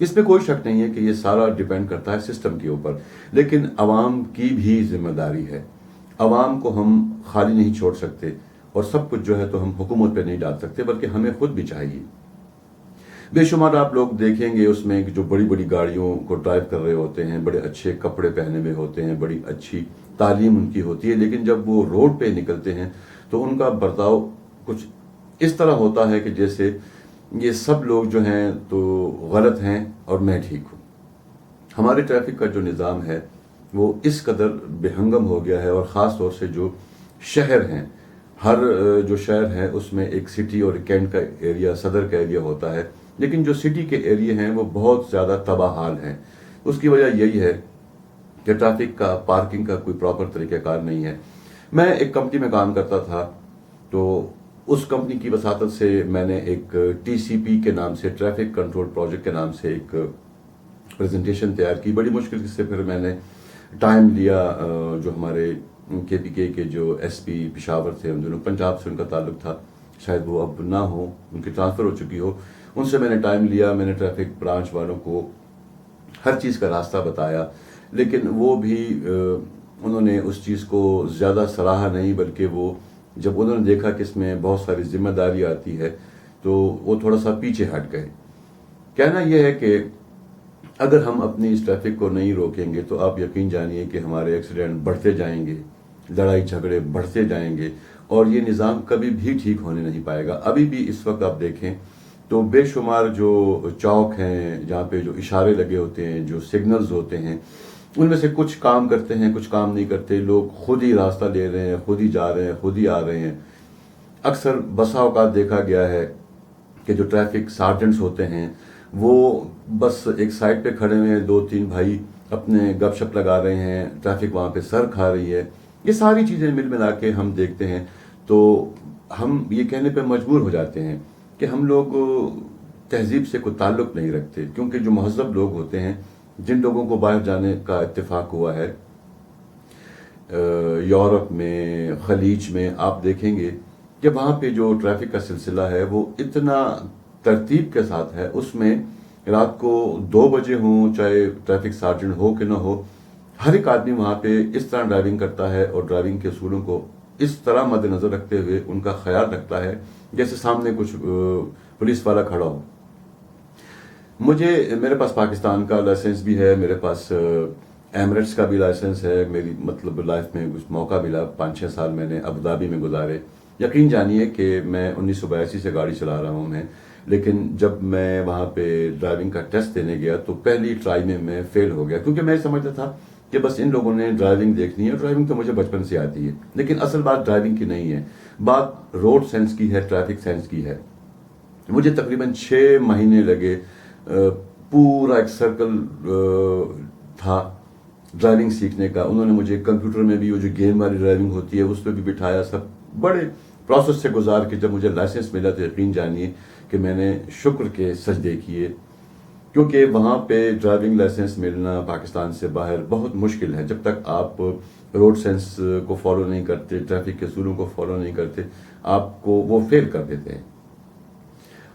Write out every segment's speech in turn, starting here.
اس پہ کوئی شک نہیں ہے کہ یہ سارا ڈیپینڈ کرتا ہے سسٹم کے اوپر، لیکن عوام کی بھی ذمہ داری ہے۔ عوام کو ہم خالی نہیں چھوڑ سکتے، اور سب کچھ جو ہے تو ہم حکومت پہ نہیں ڈال سکتے، بلکہ ہمیں خود بھی چاہیے۔ بے شمار آپ لوگ دیکھیں گے اس میں جو بڑی بڑی گاڑیوں کو ڈرائیو کر رہے ہوتے ہیں، بڑے اچھے کپڑے پہنے ہوئے ہوتے ہیں، بڑی اچھی تعلیم ان کی ہوتی ہے، لیکن جب وہ روڈ پہ نکلتے ہیں تو ان کا برتاؤ کچھ اس طرح ہوتا ہے کہ جیسے یہ سب لوگ جو ہیں تو غلط ہیں اور میں ٹھیک ہوں۔ ہمارے ٹریفک کا جو نظام ہے وہ اس قدر بے ہنگم ہو گیا ہے، اور خاص طور سے جو شہر ہیں، ہر جو شہر ہے اس میں ایک سٹی اور ایک کینٹ کا ایریا، صدر کا ایریا ہوتا ہے، لیکن جو سٹی کے ایریا ہیں وہ بہت زیادہ تباہ حال ہیں۔ اس کی وجہ یہی ہے کہ ٹریفک کا، پارکنگ کا کوئی پراپر طریقہ کار نہیں ہے۔ میں ایک کمپنی میں کام کرتا تھا، تو اس کمپنی کی وساطت سے میں نے ایک TCP کے نام سے، ٹریفک کنٹرول پروجیکٹ کے نام سے ایک پریزنٹیشن تیار کی۔ بڑی مشکل سے پھر میں نے ٹائم لیا، جو ہمارے KPK کے جو SP پشاور تھے، ان دونوں پنجاب سے ان کا تعلق تھا، شاید وہ اب نہ ہو، ان کی ٹرانسفر ہو چکی ہو، ان سے میں نے ٹائم لیا، میں نے ٹریفک برانچ والوں کو ہر چیز کا راستہ بتایا، لیکن وہ بھی انہوں نے اس چیز کو زیادہ سراہا نہیں، بلکہ وہ جب انہوں نے دیکھا کہ اس میں بہت ساری ذمہ داری آتی ہے تو وہ تھوڑا سا پیچھے ہٹ گئے۔ کہنا یہ ہے کہ اگر ہم اپنی اس ٹریفک کو نہیں روکیں گے تو آپ یقین جانیے کہ ہمارے ایکسیڈنٹ بڑھتے جائیں گے، لڑائی جھگڑے بڑھتے جائیں گے، اور یہ نظام کبھی بھی ٹھیک ہونے نہیں پائے گا۔ ابھی بھی اس وقت آپ دیکھیں تو بے شمار جو چوک ہیں، جہاں پہ جو اشارے لگے ہوتے ہیں، جو سگنلز ہوتے ہیں، ان میں سے کچھ کام کرتے ہیں، کچھ کام نہیں کرتے، لوگ خود ہی راستہ لے رہے ہیں، خود ہی جا رہے ہیں، خود ہی آ رہے ہیں۔ اکثر بسا اوقات دیکھا گیا ہے کہ جو ٹریفک سارجنٹس ہوتے ہیں وہ بس ایک سائڈ پہ کھڑے ہوئے ہیں، 2-3 بھائی اپنے گپ شپ لگا رہے ہیں، ٹریفک وہاں پہ سر کھا رہی ہے۔ یہ ساری چیزیں مل ملا کے ہم دیکھتے ہیں تو ہم یہ کہنے پہ مجبور ہو جاتے ہیں کہ ہم لوگ تہذیب سے کوئی تعلق نہیں رکھتے، کیونکہ جو مہذب لوگ ہوتے ہیں، جن لوگوں کو باہر جانے کا اتفاق ہوا ہے، یورپ میں، خلیج میں، آپ دیکھیں گے کہ وہاں پہ جو ٹریفک کا سلسلہ ہے وہ اتنا ترتیب کے ساتھ ہے، اس میں رات کو 2 بجے ہوں، چاہے ٹریفک سارجنٹ ہو کہ نہ ہو، ہر ایک آدمی وہاں پہ اس طرح ڈرائیونگ کرتا ہے، اور ڈرائیونگ کے اصولوں کو اس طرح مد نظر رکھتے ہوئے ان کا خیال رکھتا ہے جیسے سامنے کچھ پولیس والا کھڑا ہو۔ میرے پاس پاکستان کا لائسنس بھی ہے، میرے پاس ایمریٹس کا بھی لائسنس ہے، میری مطلب لائف میں کچھ موقع ملا، 5-6 سال میں نے ابوظہبی میں گزارے۔ یقین جانیے کہ میں 1982 سے گاڑی چلا رہا ہوں لیکن جب میں وہاں پہ ڈرائیونگ کا ٹیسٹ دینے گیا تو پہلی ٹرائی میں فیل ہو گیا، کیونکہ میں سمجھتا تھا کہ بس ان لوگوں نے ڈرائیونگ دیکھنی ہے، ڈرائیونگ تو مجھے بچپن سے آتی ہے، لیکن اصل بات ڈرائیونگ کی نہیں ہے، بات روڈ سینس کی ہے، ٹریفک سینس کی ہے۔ مجھے تقریباً 6 مہینے لگے، پورا ایک سرکل تھا ڈرائیونگ سیکھنے کا۔ انہوں نے مجھے کمپیوٹر میں بھی وہ جو گیم والی ڈرائیونگ ہوتی ہے اس پہ بھی بٹھایا، سب بڑے پروسیس سے گزار کے جب مجھے لائسنس ملا تو یقین جانیے کہ میں نے شکر کے سجدے کیے، کیونکہ وہاں پہ ڈرائیونگ لائسنس ملنا پاکستان سے باہر بہت مشکل ہے۔ جب تک آپ روڈ سینس کو فالو نہیں کرتے، ٹریفک کے اصولوں کو فالو نہیں کرتے، آپ کو وہ فیل کر دیتے ہیں۔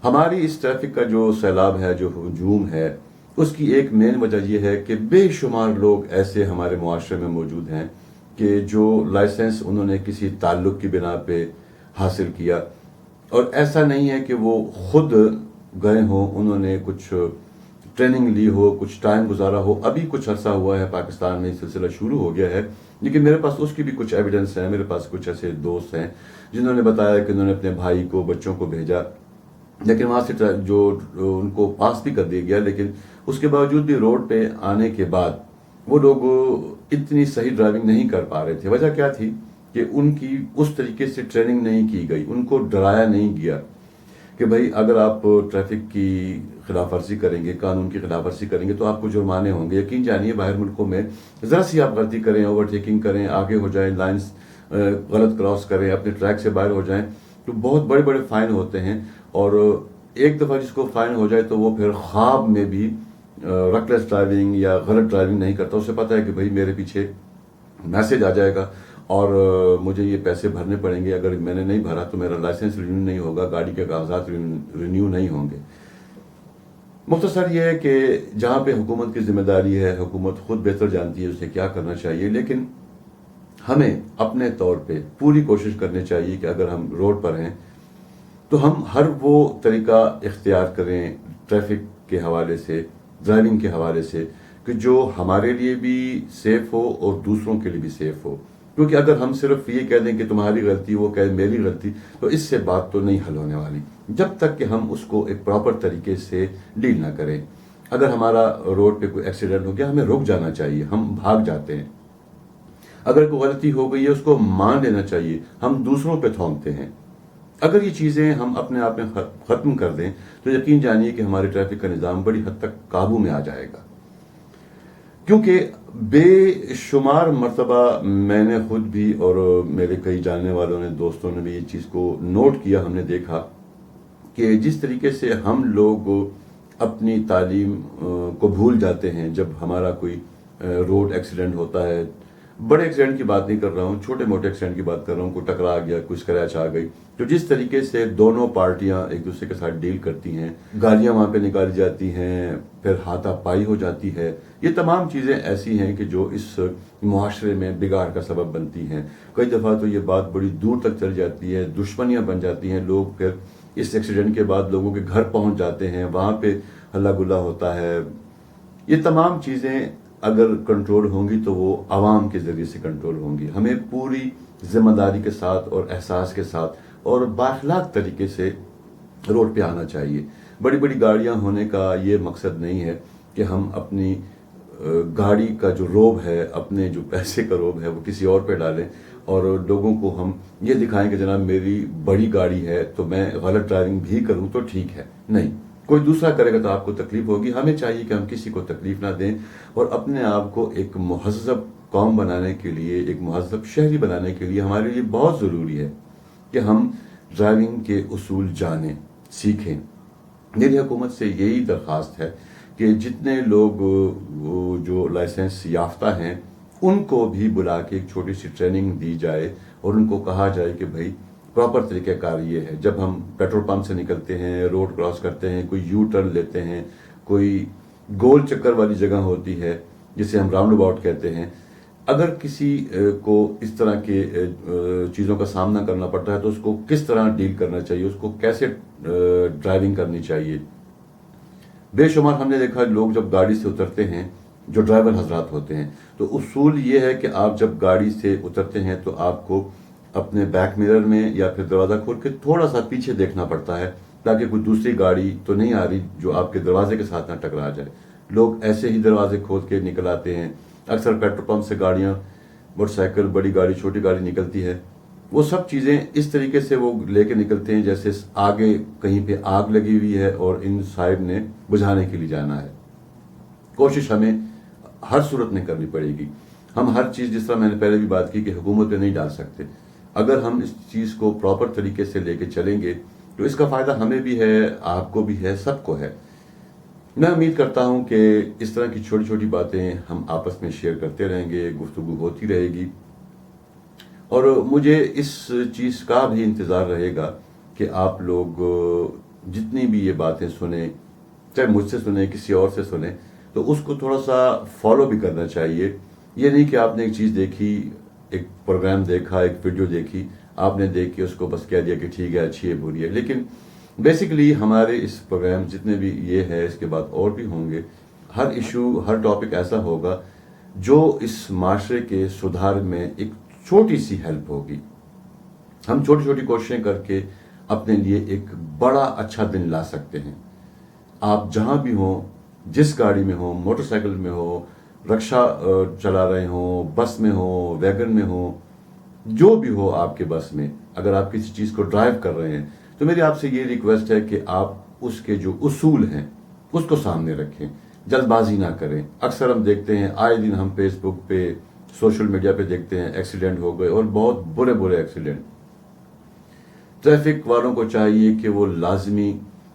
ہماری اس ٹریفک کا جو سیلاب ہے، جو ہجوم ہے، اس کی ایک مین وجہ یہ ہے کہ بے شمار لوگ ایسے ہمارے معاشرے میں موجود ہیں کہ جو لائسنس انہوں نے کسی تعلق کی بنا پہ حاصل کیا، اور ایسا نہیں ہے کہ وہ خود گئے ہوں، انہوں نے کچھ ٹریننگ لی ہو، کچھ ٹائم گزارا ہو۔ ابھی کچھ عرصہ ہوا ہے پاکستان میں یہ سلسلہ شروع ہو گیا ہے، لیکن میرے پاس اس کی بھی کچھ ایویڈنس ہے۔ میرے پاس کچھ ایسے دوست ہیں جنہوں نے بتایا کہ انہوں نے اپنے بھائی کو، بچوں کو بھیجا، لیکن وہاں سے جو ان کو پاس بھی کر دیا گیا، لیکن اس کے باوجود بھی روڈ پہ آنے کے بعد وہ لوگ اتنی صحیح ڈرائیونگ نہیں کر پا رہے تھے۔ وجہ کیا تھی کہ ان کی اس طریقے سے ٹریننگ نہیں کی گئی، ان کو ڈرایا نہیں گیا کہ بھائی اگر آپ ٹریفک کی خلاف ورزی کریں گے، قانون کی خلاف ورزی کریں گے تو آپ کو جرمانے ہوں گے۔ یقین جانیے باہر ملکوں میں ذرا سی آپ غلطی کریں، اوورٹیکنگ کریں، آگے ہو جائیں، لائنز غلط کراس کریں، اپنے ٹریک سے باہر ہو جائیں تو بہت بڑے بڑے فائن ہوتے ہیں، اور ایک دفعہ جس کو فائن ہو جائے تو وہ پھر خواب میں بھی ریکلیس ڈرائیونگ یا غلط ڈرائیونگ نہیں کرتا۔ اسے پتہ ہے کہ بھائی میرے پیچھے میسج آ جائے گا اور مجھے یہ پیسے بھرنے پڑیں گے، اگر میں نے نہیں بھرا تو میرا لائسنس رینیو نہیں ہوگا، گاڑی کے کاغذات رینیو نہیں ہوں گے۔ مختصر یہ ہے کہ جہاں پہ حکومت کی ذمہ داری ہے، حکومت خود بہتر جانتی ہے اسے کیا کرنا چاہیے، لیکن ہمیں اپنے طور پہ پوری کوشش کرنی چاہیے کہ اگر ہم روڈ پر ہیں تو ہم ہر وہ طریقہ اختیار کریں ٹریفک کے حوالے سے، ڈرائیونگ کے حوالے سے، کہ جو ہمارے لیے بھی سیف ہو اور دوسروں کے لیے بھی سیف ہو. کیونکہ اگر ہم صرف یہ کہہ دیں کہ تمہاری غلطی، وہ کہے میری غلطی، تو اس سے بات تو نہیں حل ہونے والی جب تک کہ ہم اس کو ایک پراپر طریقے سے ڈیل نہ کریں. اگر ہمارا روڈ پہ کوئی ایکسیڈنٹ ہو گیا، ہمیں رک جانا چاہیے، ہم بھاگ جاتے ہیں. اگر کوئی غلطی ہو گئی ہے اس کو مان لینا چاہیے، ہم دوسروں پہ تھومتے ہیں. اگر یہ چیزیں ہم اپنے آپ میں ختم کر دیں تو یقین جانیے کہ ہمارے ٹریفک کا نظام بڑی حد تک قابو میں آ جائے گا. کیونکہ بے شمار مرتبہ میں نے خود بھی اور میرے کئی جاننے والوں نے، دوستوں نے بھی یہ چیز کو نوٹ کیا، ہم نے دیکھا کہ جس طریقے سے ہم لوگ اپنی تعلیم کو بھول جاتے ہیں جب ہمارا کوئی روڈ ایکسیڈنٹ ہوتا ہے. بڑے ایکسیڈنٹ کی بات نہیں کر رہا ہوں، چھوٹے موٹے ایکسیڈنٹ کی بات کر رہا ہوں. کوئی ٹکرا گیا، کوئی اسکریچ آ گئی، تو جس طریقے سے دونوں پارٹیاں ایک دوسرے کے ساتھ ڈیل کرتی ہیں، گالیاں وہاں پہ نکالی جاتی ہیں، پھر ہاتھا پائی ہو جاتی ہے. یہ تمام چیزیں ایسی ہیں کہ جو اس معاشرے میں بگاڑ کا سبب بنتی ہیں. کئی دفعہ تو یہ بات بڑی دور تک چل جاتی ہے، دشمنیاں بن جاتی ہیں. لوگ پھر اس ایکسیڈنٹ کے بعد لوگوں کے گھر پہنچ جاتے ہیں، وہاں پہ ہلہ گلا ہوتا ہے. یہ تمام چیزیں اگر کنٹرول ہوں گی تو وہ عوام کے ذریعے سے کنٹرول ہوں گی. ہمیں پوری ذمہ داری کے ساتھ اور احساس کے ساتھ اور بااخلاق طریقے سے روڈ پہ آنا چاہیے. بڑی بڑی گاڑیاں ہونے کا یہ مقصد نہیں ہے کہ ہم اپنی گاڑی کا جو روب ہے، اپنے جو پیسے کا روب ہے، وہ کسی اور پہ ڈالیں اور لوگوں کو ہم یہ دکھائیں کہ جناب میری بڑی گاڑی ہے تو میں غلط ڈرائیونگ بھی کروں تو ٹھیک ہے. نہیں، کوئی دوسرا کرے گا تو آپ کو تکلیف ہوگی. ہمیں چاہیے کہ ہم کسی کو تکلیف نہ دیں اور اپنے آپ کو ایک مہذب قوم بنانے کے لیے، ایک مہذب شہری بنانے کے لیے ہمارے لیے بہت ضروری ہے کہ ہم ڈرائیونگ کے اصول جانیں، سیکھیں. میری حکومت سے یہی درخواست ہے کہ جتنے لوگ جو لائسنس یافتہ ہیں ان کو بھی بلا کے ایک چھوٹی سی ٹریننگ دی جائے اور ان کو کہا جائے کہ بھائی پراپر طریقہ کار یہ ہے. جب ہم پیٹرول پمپ سے نکلتے ہیں، روڈ کراس کرتے ہیں، کوئی یو ٹرن لیتے ہیں، کوئی گول چکر والی جگہ ہوتی ہے جسے ہم راؤنڈ اباؤٹ کہتے ہیں، اگر کسی کو اس طرح کے چیزوں کا سامنا کرنا پڑتا ہے تو اس کو کس طرح ڈیل کرنا چاہیے، اس کو کیسے ڈرائیونگ کرنی چاہیے. بے شمار ہم نے دیکھا لوگ جب گاڑی سے اترتے ہیں، جو ڈرائیور حضرات ہوتے ہیں، تو اصول یہ ہے کہ آپ جب گاڑی سے اترتے ہیں تو آپ کو اپنے بیک میرر میں یا پھر دروازہ کھول کے تھوڑا سا پیچھے دیکھنا پڑتا ہے تاکہ کوئی دوسری گاڑی تو نہیں آ رہی جو آپ کے دروازے کے ساتھ نہ ٹکرا جائے. لوگ ایسے ہی دروازے کھول کے نکل آتے ہیں. اکثر پیٹرول پمپ سے گاڑیاں، موٹر سائیکل، بڑی گاڑی، چھوٹی گاڑی نکلتی ہے، وہ سب چیزیں اس طریقے سے وہ لے کے نکلتے ہیں جیسے آگے کہیں پہ آگ لگی ہوئی ہے اور ان صاحب نے بجھانے کے لیے جانا ہے. کوشش ہمیں ہر صورت میں کرنی پڑے گی. ہم ہر چیز، جس طرح میں نے پہلے بھی بات کی، کہ حکومت پہ نہیں ڈال سکتے. اگر ہم اس چیز کو پراپر طریقے سے لے کے چلیں گے تو اس کا فائدہ ہمیں بھی ہے، آپ کو بھی ہے، سب کو ہے. میں امید کرتا ہوں کہ اس طرح کی چھوٹی چھوٹی باتیں ہم آپس میں شیئر کرتے رہیں گے، گفتگو ہوتی رہے گی، اور مجھے اس چیز کا بھی انتظار رہے گا کہ آپ لوگ جتنی بھی یہ باتیں سنیں، چاہے مجھ سے سنیں، کسی اور سے سنیں، تو اس کو تھوڑا سا فالو بھی کرنا چاہیے. یہ نہیں کہ آپ نے ایک چیز دیکھی، ایک پروگرام دیکھا، ایک ویڈیو دیکھی، آپ نے دیکھ کے اس کو بس کہہ دیا کہ ٹھیک ہے، اچھی ہے، بری ہے. لیکن بیسیکلی ہمارے اس پروگرام جتنے بھی یہ ہے، اس کے بعد اور بھی ہوں گے، ہر ایشو، ہر ٹاپک ایسا ہوگا جو اس معاشرے کے سدھار میں ایک چھوٹی سی ہیلپ ہوگی. ہم چھوٹی چھوٹی کوششیں کر کے اپنے لیے ایک بڑا اچھا دن لا سکتے ہیں. آپ جہاں بھی ہوں، جس گاڑی میں ہوں، موٹر سائیکل میں ہو، رکشا چلا رہے ہوں، بس میں ہو، ویگن میں ہو، جو بھی ہو آپ کے بس میں، اگر آپ کسی چیز کو ڈرائیو کر رہے ہیں تو میری آپ سے یہ ریکویسٹ ہے کہ آپ اس کے جو اصول ہیں اس کو سامنے رکھیں، جلد بازی نہ کریں. اکثر ہم دیکھتے ہیں، آئے دن ہم فیس بک پہ، سوشل میڈیا پہ دیکھتے ہیں ایکسیڈنٹ ہو گئے، اور بہت برے برے ایکسیڈنٹ. ٹریفک والوں کو چاہیے کہ وہ لازمی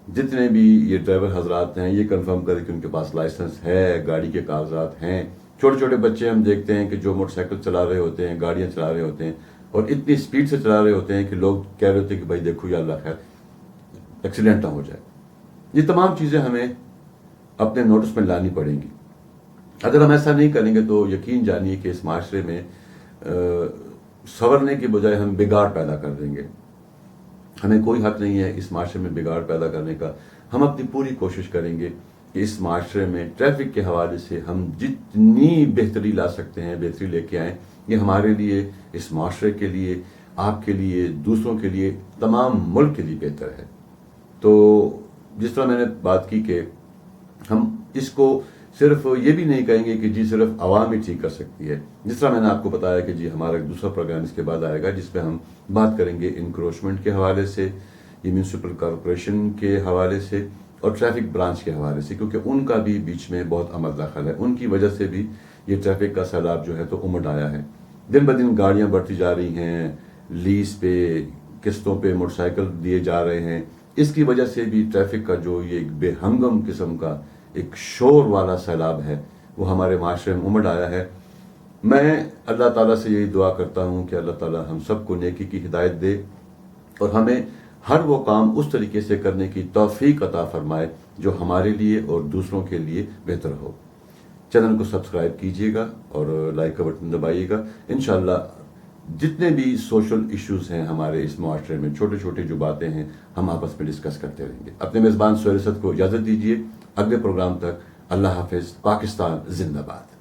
جتنے بھی یہ ڈرائیور حضرات ہیں یہ کنفرم کریں کہ ان کے پاس لائسنس ہے، گاڑی کے کاغذات ہیں. چھوٹے چھوٹے بچے ہم دیکھتے ہیں کہ جو موٹر سائیکل چلا رہے ہوتے ہیں، گاڑیاں چلا رہے ہوتے ہیں، اور اتنی اسپیڈ سے چلا رہے ہوتے ہیں کہ لوگ کہہ رہے ہوتے ہیں کہ بھائی دیکھو یا اللہ خیر ایکسیڈنٹ نہ ہو جائے. یہ تمام چیزیں ہمیں اپنے نوٹس میں لانی پڑیں گی. اگر ہم ایسا نہیں کریں گے تو یقین جانیے کہ اس معاشرے میں سنورنے کے بجائے ہم بگاڑ پیدا کر دیں گے. ہمیں کوئی حق نہیں ہے اس معاشرے میں بگاڑ پیدا کرنے کا. ہم اپنی پوری کوشش کریں گے کہ اس معاشرے میں ٹریفک کے حوالے سے ہم جتنی بہتری لا سکتے ہیں بہتری لے کے آئیں. یہ ہمارے لیے، اس معاشرے کے لیے، آپ کے لیے، دوسروں کے لیے، تمام ملک کے لیے بہتر ہے. تو جس طرح میں نے بات کی کہ ہم اس کو صرف یہ بھی نہیں کہیں گے کہ جی صرف عوام ہی ٹھیک کر سکتی ہے. جس طرح میں نے آپ کو بتایا کہ جی ہمارا ایک دوسرا پروگرام اس کے بعد آئے گا جس پہ ہم بات کریں گے انکروچمنٹ کے حوالے سے، یہ میونسپل کارپوریشن کے حوالے سے اور ٹریفک برانچ کے حوالے سے، کیونکہ ان کا بھی بیچ میں بہت عمل دخل ہے. ان کی وجہ سے بھی یہ ٹریفک کا سیلاب جو ہے تو امڈ آیا ہے. دن بدن گاڑیاں بڑھتی جا رہی ہیں، لیز پہ، قسطوں پہ موٹر سائیکل دیے جا رہے ہیں. اس کی وجہ سے بھی ٹریفک کا جو یہ ایک بے ہنگم قسم کا ایک شور والا سیلاب ہے وہ ہمارے معاشرے میں امڈ آیا ہے. میں اللہ تعالیٰ سے یہی دعا کرتا ہوں کہ اللہ تعالیٰ ہم سب کو نیکی کی ہدایت دے اور ہمیں ہر وہ کام اس طریقے سے کرنے کی توفیق عطا فرمائے جو ہمارے لیے اور دوسروں کے لیے بہتر ہو. چینل کو سبسکرائب کیجیے گا اور لائک کا بٹن دبائیے گا. انشاءاللہ جتنے بھی سوشل ایشوز ہیں ہمارے اس معاشرے میں، چھوٹے چھوٹے جو باتیں ہیں، ہم آپس میں ڈسکس کرتے رہیں گے. اپنے میزبان سہیل اسد کو اجازت دیجیے. اگلے پروگرام تک اللہ حافظ. پاکستان زندہ باد.